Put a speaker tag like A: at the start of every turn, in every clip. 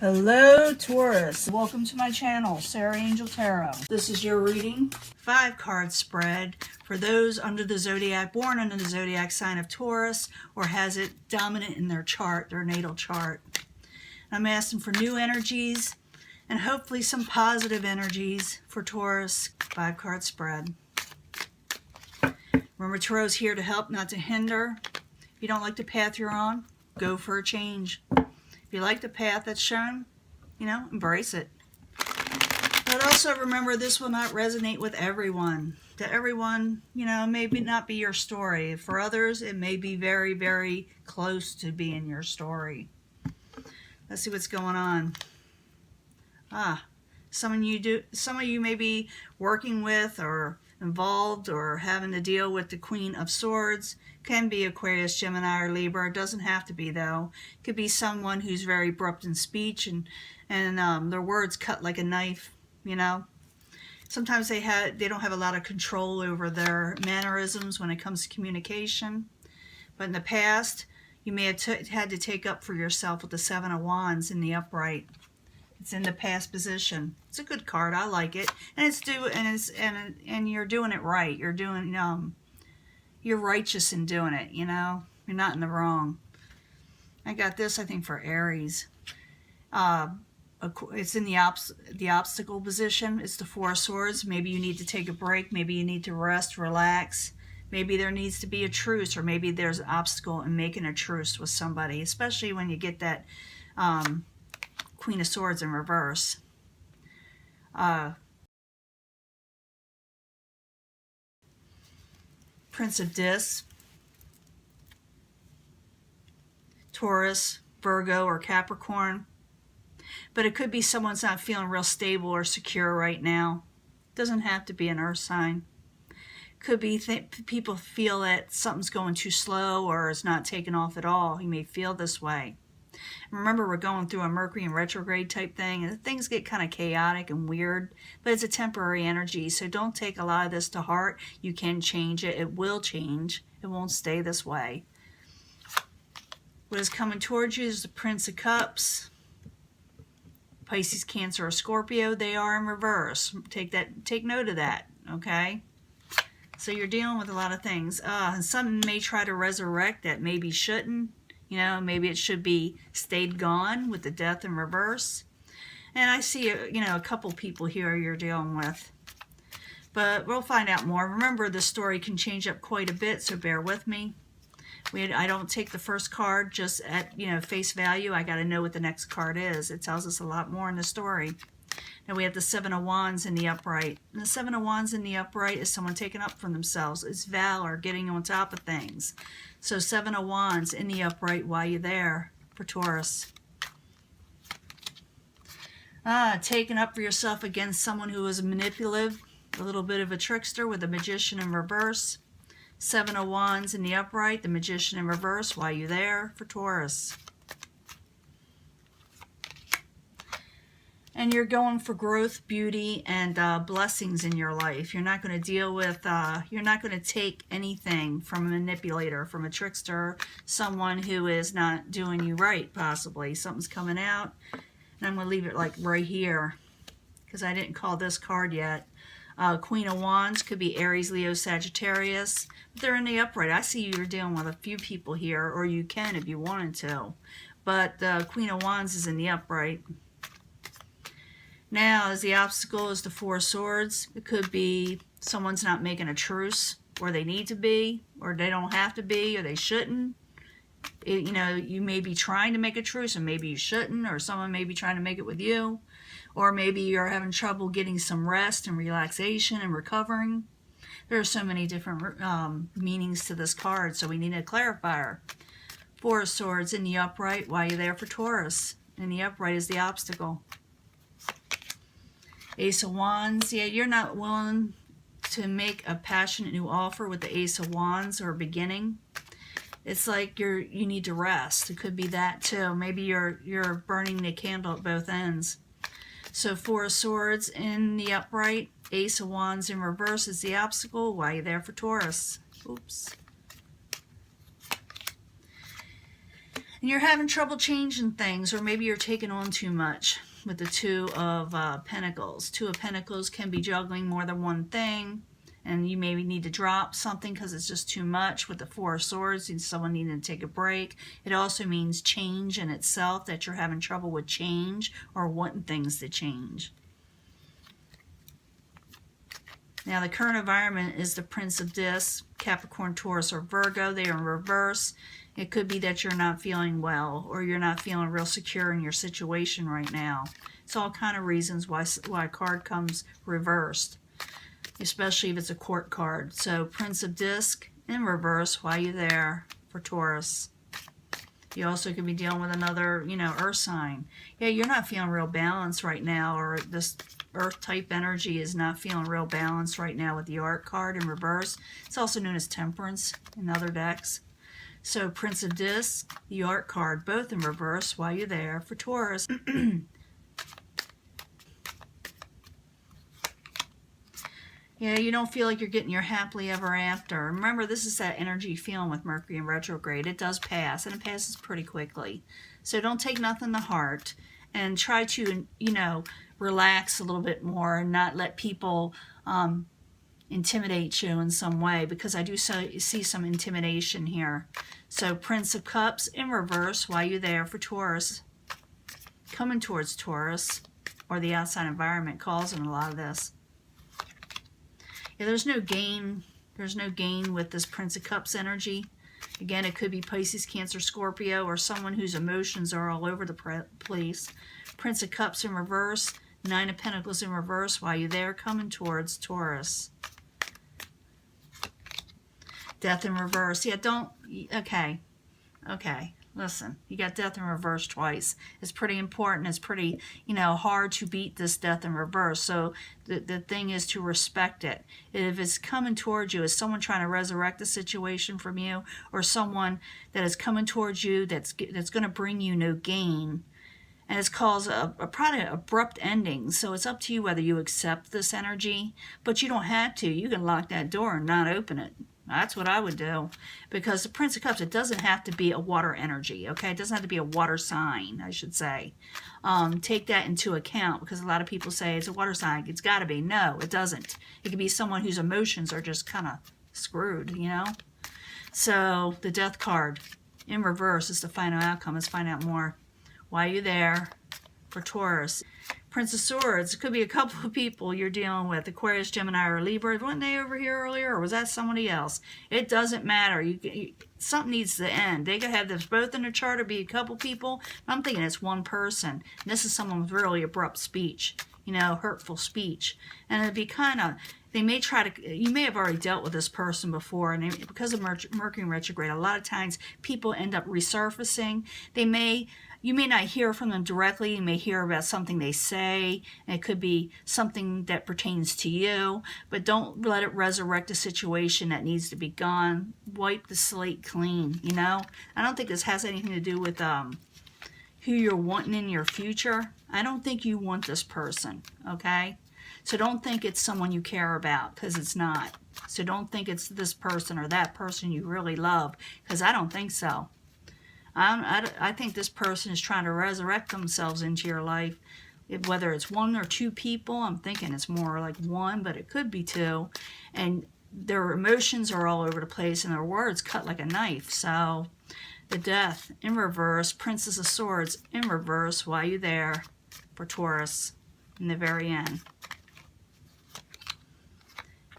A: Hello Taurus, welcome to my channel, Sarah Angel Tarot. This is your reading, 5-card spread for those under the zodiac, born under the zodiac sign of Taurus, or has it dominant in their chart, their natal chart. I'm asking for new energies and hopefully some positive energies for Taurus, 5-card spread. Remember, Tarot's here to help, not to hinder. If you don't like the path you're on, go for a change. If you like the path that's shown, embrace it. But also remember, this will not resonate with everyone. To everyone, maybe not be your story. For others, it may be very, very close to being your story. Let's see what's going on. Some of you may be working with or involved or having to deal with the Queen of Swords. Can be Aquarius, Gemini, or Libra. It doesn't have to be, though. It could be someone who's very abrupt in speech and their words cut like a knife, Sometimes they don't have a lot of control over their mannerisms when it comes to communication. But in the past, you may have had to take up for yourself with the 7 of Wands in the upright. It's in the past position. It's a good card. I like it, and and you're doing it right. You're doing you're righteous in doing it. You're not in the wrong. I got this, I think, for Aries. It's in the obstacle position. It's the 4 of Swords. Maybe you need to take a break. Maybe you need to rest, relax. Maybe there needs to be a truce, or maybe there's an obstacle in making a truce with somebody, especially when you get that Queen of Swords in reverse. Prince of Discs, Taurus, Virgo, or Capricorn. But it could be someone's not feeling real stable or secure right now. Doesn't have to be an earth sign. Could be people feel that something's going too slow or it's not taking off at all. You may feel this way. Remember, we're going through a Mercury in retrograde type thing, and things get kind of chaotic and weird, but it's a temporary energy, so don't take a lot of this to heart. You can change it. It will change. It won't stay this way. What is coming towards you is the Prince of Cups. Pisces, Cancer, or Scorpio, they are in reverse. Take note of that, okay? So you're dealing with a lot of things. Some may try to resurrect that maybe shouldn't. Maybe it should be stayed gone with the Death in reverse. And I see, a couple people here you're dealing with. But we'll find out more. Remember, the story can change up quite a bit, so bear with me. I don't take the first card just at, face value. I got to know what the next card is. It tells us a lot more in the story. Now we have the 7 of Wands in the upright. And the 7 of Wands in the upright is someone taking up for themselves. It's valor, getting on top of things. So 7 of Wands in the upright while you're there for Taurus. Taking up for yourself against someone who is manipulative, a little bit of a trickster with the Magician in reverse. 7 of Wands in the upright, the Magician in reverse while you're there for Taurus. And you're going for growth, beauty, and blessings in your life. You're not going to deal with, you're not going to take anything from a manipulator, from a trickster, someone who is not doing you right, possibly. Something's coming out. And I'm going to leave it like right here, because I didn't call this card yet. Queen of Wands could be Aries, Leo, Sagittarius. But they're in the upright. I see you're dealing with a few people here, or you can if you wanted to. But the Queen of Wands is in the upright. Now, as the obstacle is the 4 of Swords, it could be someone's not making a truce, or they need to be, or they don't have to be, or they shouldn't. You may be trying to make a truce, and maybe you shouldn't, or someone may be trying to make it with you, or maybe you're having trouble getting some rest and relaxation and recovering. There are so many different meanings to this card, so we need a clarifier. 4 of Swords in the upright while you're there for Taurus. In the upright is the obstacle. Ace of Wands, yeah, you're not willing to make a passionate new offer with the Ace of Wands or beginning. It's like you need to rest. It could be that too. Maybe you're burning the candle at both ends. So 4 of Swords in the upright, Ace of Wands in reverse is the obstacle while you're there for Taurus. Oops. And you're having trouble changing things, or maybe you're taking on too much with the Two of Pentacles. Two of Pentacles can be juggling more than one thing, and you maybe need to drop something because it's just too much. With the Four of Swords, and someone needing to take a break. It also means change in itself, that you're having trouble with change or wanting things to change. Now, the current environment is the Prince of Discs, Capricorn, Taurus, or Virgo. They are in reverse. It could be that you're not feeling well, or you're not feeling real secure in your situation right now. It's all kind of reasons why a card comes reversed, especially if it's a court card. So Prince of Disc in reverse, why you there for Taurus. You also could be dealing with another, earth sign. Yeah, you're not feeling real balanced right now, or this earth type energy is not feeling real balanced right now with the Art card in reverse. It's also known as Temperance in other decks. So Prince of Discs, the Art card, both in reverse, why you there for Taurus. Yeah, you don't feel like you're getting your happily ever after. Remember, this is that energy feeling with Mercury in retrograde. It does pass, and it passes pretty quickly. So don't take nothing to heart, and try to, relax a little bit more and not let people intimidate you in some way, because I do see some intimidation here. So Prince of Cups in reverse, why you there for Taurus. Coming towards Taurus, or the outside environment causing a lot of this. Yeah, there's no gain. There's no gain with this Prince of Cups energy. Again, it could be Pisces, Cancer, Scorpio, or someone whose emotions are all over the place. Prince of Cups in reverse, Nine of Pentacles in reverse, while you're there coming towards Taurus. Death in reverse. Yeah, okay. Listen, you got death in reverse twice. It's pretty important. It's pretty, hard to beat this death in reverse. So the thing is to respect it. If it's coming towards you, is someone trying to resurrect the situation from you, or someone that is coming towards you that's going to bring you no gain, and it's caused a probably abrupt ending. So it's up to you whether you accept this energy, but you don't have to. You can lock that door and not open it. That's what I would do, because the Prince of Cups, it doesn't have to be a water energy, okay? It doesn't have to be a water sign, I should say. Take that into account, because a lot of people say it's a water sign. It's got to be. No, it doesn't. It could be someone whose emotions are just kind of screwed, So the Death card in reverse is the final outcome. Let's find out more. Why are you there for Taurus? Prince of Swords. It could be a couple of people you're dealing with. Aquarius, Gemini, or Libra. Weren't they over here earlier, or was that somebody else? It doesn't matter. Something needs to end. They could have this both in their chart or be a couple people. I'm thinking it's one person. And this is someone with really abrupt speech, hurtful speech. And it'd be kind of, they may try to, you may have already dealt with this person before, and because of Mercury retrograde, a lot of times people end up resurfacing. You may not hear from them directly. You may hear about something they say, and it could be something that pertains to you, but don't let it resurrect a situation that needs to be gone. Wipe the slate clean, I don't think this has anything to do with who you're wanting in your future. I don't think you want this person, okay? So don't think it's someone you care about, because it's not. So don't think it's this person or that person you really love, because I don't think so. I think this person is trying to resurrect themselves into your life. Whether it's one or two people, I'm thinking it's more like one, but it could be two. And their emotions are all over the place, and their words cut like a knife. So the Death in reverse, Princess of Swords in reverse, why you there for Taurus in the very end.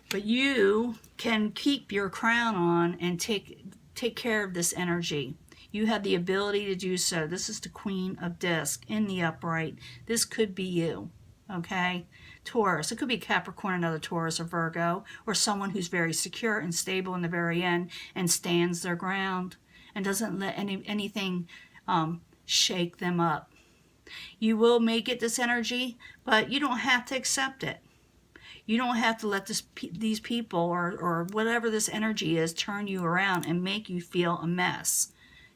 A: But you can keep your crown on and take care of this energy. You have the ability to do so. This is the Queen of Discs in the upright. This could be you, okay? Taurus. It could be Capricorn, another Taurus or Virgo, or someone who's very secure and stable in the very end and stands their ground and doesn't let anything shake them up. You will may get this energy, but you don't have to accept it. You don't have to let these people or whatever this energy is turn you around and make you feel a mess.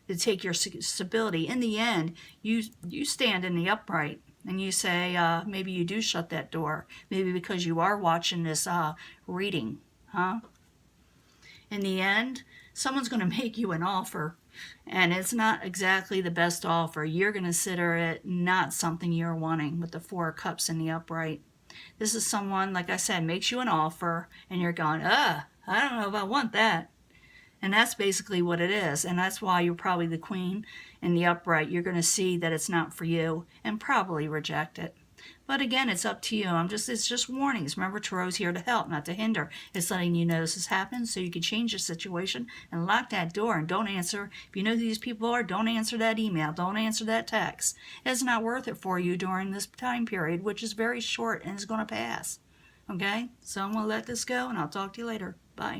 A: To take your stability. In the end, you stand in the upright and you say, maybe you do shut that door. Maybe because you are watching this reading, huh? In the end, someone's going to make you an offer. And it's not exactly the best offer. You're going to consider it not something you're wanting with the Four of Cups in the upright. This is someone, like I said, makes you an offer and you're going, I don't know if I want that. And that's basically what it is. And that's why you're probably the Queen in the upright. You're going to see that it's not for you and probably reject it. But again, it's up to you. It's just warnings. Remember, Tarot's here to help, not to hinder. It's letting you know this is happening so you can change the situation and lock that door and don't answer. If you know who these people are, don't answer that email. Don't answer that text. It's not worth it for you during this time period, which is very short and is going to pass. Okay? So I'm going to let this go and I'll talk to you later. Bye.